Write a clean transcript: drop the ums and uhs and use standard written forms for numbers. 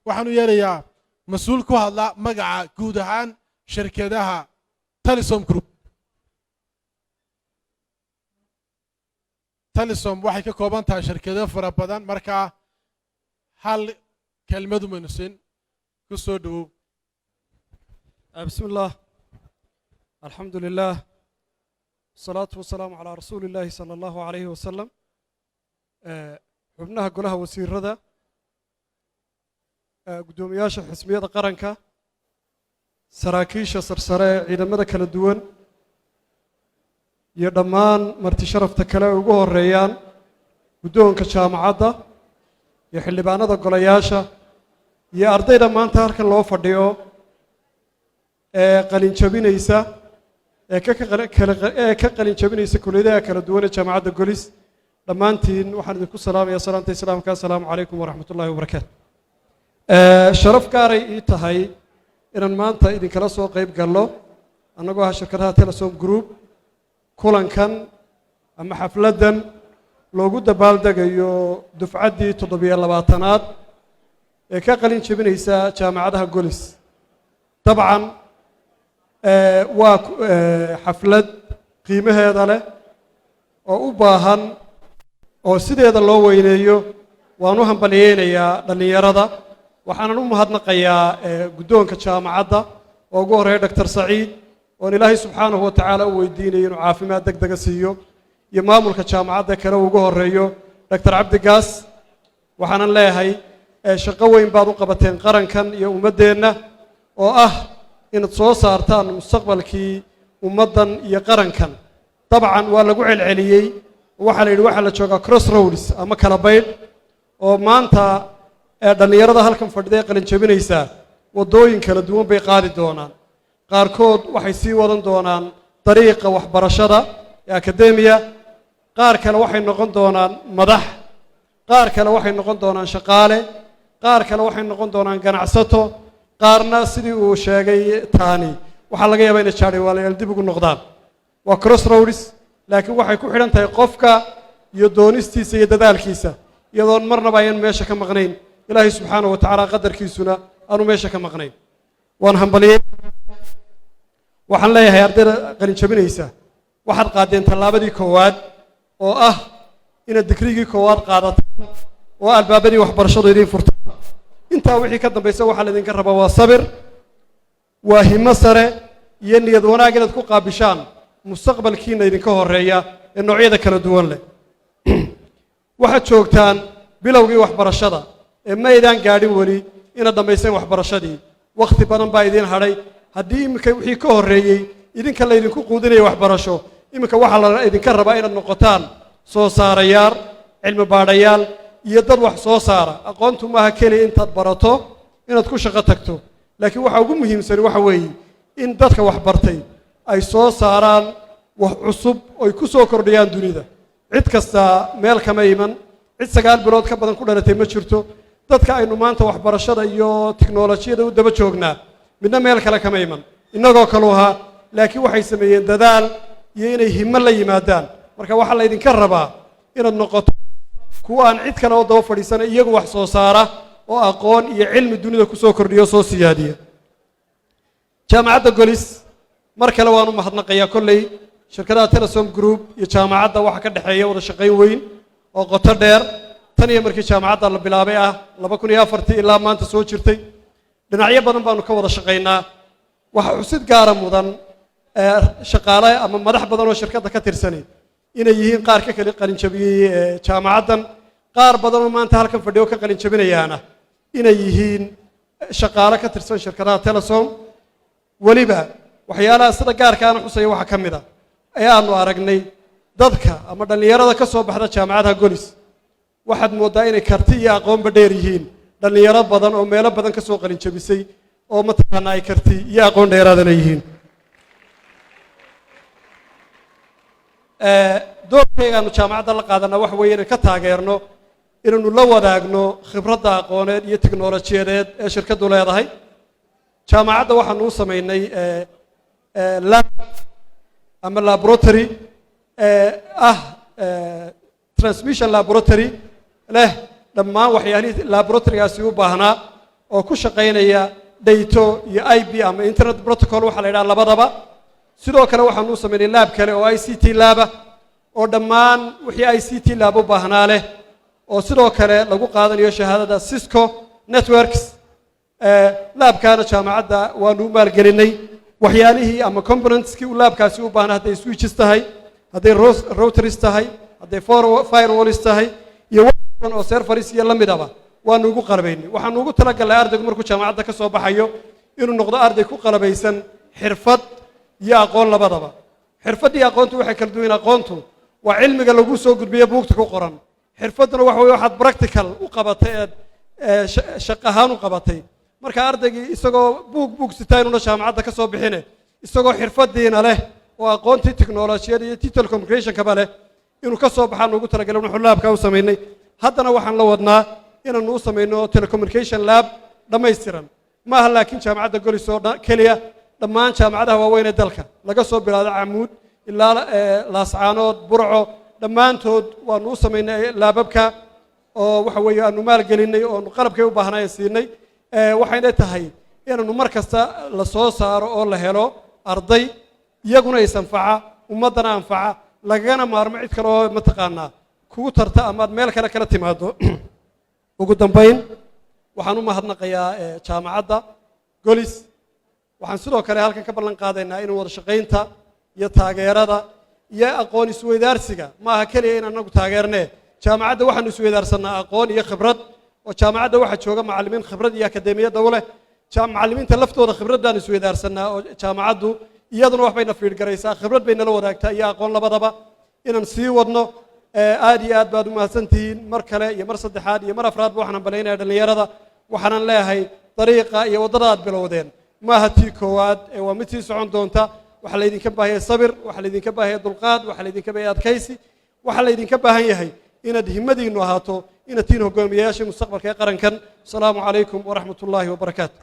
waxaanu yeerayaa mas'uul ku hadla magaca guud ahaan shirkadaha Telesom Group. Telesom waxay ka kooban tahay shirkado fara badan marka hal kelmad uma nusin ku soo dhaw. Bismillah, alhamdulillah, salatu wassalamu ala rasulillahi sallallahu alayhi wa sallam. xubnaha golaha wasiirada, gudoomiyaasha xisbiyada qaranka, saraakiisha sarsare ee ciidamada kala duwan, iyo dhammaan marti sharafta kale ugu horeeyaan guddoonka jaamacadda iyo xildhibaanada golayaasha iyo ardayda maanta halkan loo fadhiyo ee qalin jabinaysa ka qalin jabinaysa kulliyadaha kala duwan ee jaamacadda Golis. dhammaantiin waxaan idinku salaamayaa salaanta islaamka. assalaamu calaykum waraxmatullaahi wabarakaatu. sharaf gaaray ii tahay inaan maanta idinkala soo qayb galno annagoo ah shirkadaha Telesom Group kulankan ama xafladan loogu dabaaldegayo dufcaddii 27aad ee ka qalin jabinaysa jaamacadaha Golis. dabcan waa xaflad qiimaheeda leh oo u baahan oo sideeda loo weyneeyo. waan u hambaliyeynayaa dhalinyarada, waxaanan u mahadnaqayaa guddoonka jaamacadda oo ugu horeeya Dr. Saciid oo Ilaahay subxaanahu wa tacaala u weydiinayo inuu caafimaad degdeg siiyo, iyo maamulka jaamacadda kale ugu horeeyo Dr. Cabdi Gaas. waxaanan leeyahay shaqo weyn baad u qabateen qarankan iyo ummadeenna oo ah inaad soo saartaan mustaqbalkii ummaddan iyo qarankan. dabcan waa lagu celceliyey, waxaa la yidhi waxaa la joogaa crossroads ama kala baydh, oo maanta dhalinyarada halkan fadhida ee qalin jabinaysa waddooyin kala duwan bay qaadi doonaan. qaarkood waxay sii wadan doonaan dariiqa waxbarashada ee akademiya, qaar kale waxay noqon doonaan madax, qaar kale waxay noqon doonaan shaqaale, qaar kale waxay noqon doonaan ganacsato, qaarna sidii uu sheegay taani waxaa laga yaabaa inay jaadhiwaalayaal dib ugu noqdaan. waa crossroads, laakiin waxay ku xidhan tahay qofka iyo doonistiisa iyo dadaalkiisa, iyadoon marnaba ayaan meesha ka maqnayn ilaahay subxaanahu wa tacaala qadarkiisuna aanu meesha ka maqnayn. waan hambaliyey, waxaan leeyahay ardayda qalin jabinaysa waxaad qaadeen tallaabadii koowaad oo ah inaad digrigii koowaad qaadataan oo albaabadii waxbarashadu idiin furtaan. intaa wixii ka dambaysa waxaa laydinka rabaa waa sabir, waa himo sare iyo niyad wanaag inaad ku qaabishaan mustaqbalkiina idinka horeeya ee noocyada kala duwan leh. waxaad joogtaan bilowgii waxbarashada ee maydaan gaadhin weli inaad dhammayseen waxbarashadii. wakhti badan baa idiin hadhay. haddii iminka wixii ka horreeyey idinka laydinku quudinaya waxbarasho, iminka waxaa la idinka rabaa inaad noqotaan soo saarayaal, cilmi baadhayaal iyo dad wax soo saara. aqoontu maaha keliya intaad barato inaad ku shaqo tagto, laakiin waxa ugu muhiimsan waxa weeye in dadka wax bartay ay soo saaraan wax cusub oo ay ku soo kordhiyaan dunida. cid kasta meel kama iman, cid 9 bilood ka badan ku dhalatay ma jirto. dadka aynu maanta waxbarashada iyo tiknoolajiyada u daba joognaa midna meel kale kama iman, innagoo kale ahaa, laakiin waxay sameeyeen dadaal iyo inay himo la yimaadaan. marka waxaa la idinka rabaa inaad noqoto kuwa aan cid kale oo daba fadhiisana iyagu wax soo saara oo aqoon iyo cilmi dunida ku soo kordhiyo soo siyaadiya. jaamacadda Golis mar kale waan u mahadnaqayaa. kolley shirkadaha Telesom Group iyo jaamacadda waxa ka dhaxeeya wada shaqayn weyn oo qoto dheer, tan iyo markii jaamacadda la bilaabay 2004 ilaa maanta soo jirtay. dhinacyo badan baanu ka wada shaqaynaa. waxa xusid gaara mudan shaqaale ama madax badan oo shirkadda ka tirsanay inay yihiin qaar ka kale qalin jabiyey jaamacaddan, qaar badan oo maanta halkan fadhiyo ka qalin jabinayaana inay yihiin shaqaale ka tirsan shirkadaha Telesom. weliba waxyaalaha sida gaarka aan xusay waxa ka mid ah ayaanu aragnay dadka ama dhalinyarada ka soo baxda jaamacadaha Golis. waxaad moodaa inay karti iyo aqoonba dheer yihiin dhalinyaro badan oo meelo badan ka soo qalin jabisay oo mataqaana ay karti iyo aqoon dheeraadana yihiin. doorkaygaanu jaamacadda la qaadana waxa weeye inaan ka taageerno, inaanu la wadaagno khibradda aqooneed iyo tiknoolajiyadeed ee shirkaddu leedahay. jaamacadda waxaanu u samaynay lab ama laboratory transmission laboratory leh dhammaan waxyaalihii laboratorygaasi u baahnaa oo ku shaqaynaya dayto iyo IP ama internet protocol waxa la yidhaha labadaba sidoo kale waxaanu samaynay laab kale oo ICT laaba oo dhammaan wixii ICT laab u baahnaa leh oo sidoo kale lagu qaadanayo shahaadada Cisco Networks laabkaana jaamacadda waanu maalgelinay waxyaalihii ama componentskii uu laabkaasi u baahnaa hadday switches tahay hadday routers tahay hadday firewalls tahay iyo waxan oo servers iyo la midaba waanu ugu qalabaynay waxaanu ugu talagalnay ardaygu markuu jaamacadda ka soo baxayo inuu noqdo arday ku qalabaysan xirfad iyo aqoon labadaba xirfad iyo aqoontu waxay kala duwan aqoontu waa cilmiga lagu soo gudbiyo buugta ku qoran xirfaduna waxa weeye waxaad practical u qabatay shaqo ahaan u qabatay marka ardaygii isagoo buug sitaynuuna jaamacadda ka soo bixine isagoo xirfadiina leh oo aqoontii tiknoolajiyada iyo telecommunicationkaba leh inuu ka soo baxaan ugu talagalay wuxuu laabka u samaynay haddana waxaan la wadnaa inaanu u samayno telecommunication lab dhammaystiran ma aha laakiin jaamacadda golis oo keliya dhammaan jaamacadaha waaweyn ee dalka laga soo bilaado camuud ilaa laascaanood burco dhammaantood waanu u samaynay laababka oo waxa weeye aanu maalgelinay oo qalabkay u baahnay siinay waxayna tahay inaanu mar kasta la soo saaro oo la helo arday iyaguna is anfaca ummadana anfaca lagana maarmo cid kale oo mataqaanaa kugu tarta ama meel kale kala timaado ugu dambayn waxaan u mahadnaqayaa jaamacadda golis waxaan sidoo kale halkan ka ballan qaadaynaa in wada shaqaynta iyo taageerada iyo aqoon isweydaarsiga ma aha kaliya in anagu taageernee jaamacadda waxaanu isweydaarsanaa aqoon iyo khibrad oo jaamacadda waxa jooga macallimiin khibrad iyo akademiyada u leh macallimiinta laftooda khibradaan isweydaarsanaa oo jaamacaddu iyaduna wax bayna fiirgaraysaa khibrad bay nala wadaagtaa iyo aqoon labadaba inaan sii wadno aad iyo aad baad u mahadsantihiin mar kale iyo mar saddexaad iyo mar afraadba waxaan balaynayaa dhallinyarada waxaanan leeyahay dariiqa iyo waddada aad bilowdeen maaha tii koowaad ee waa mid sii socon doonta waxaa laydinka baahan yahay sabir waxaa laydinka baahan yahay dulqaad waxaa laydinka baahan yahay adkaysi waxaa laydinka baahan yahay inaad himmadiinnu ahaato inaad tihiin hogaamiyayaashii mustaqbalka ee qarankan asalaamu calaykum waraxmat ullaahi wabarakaatu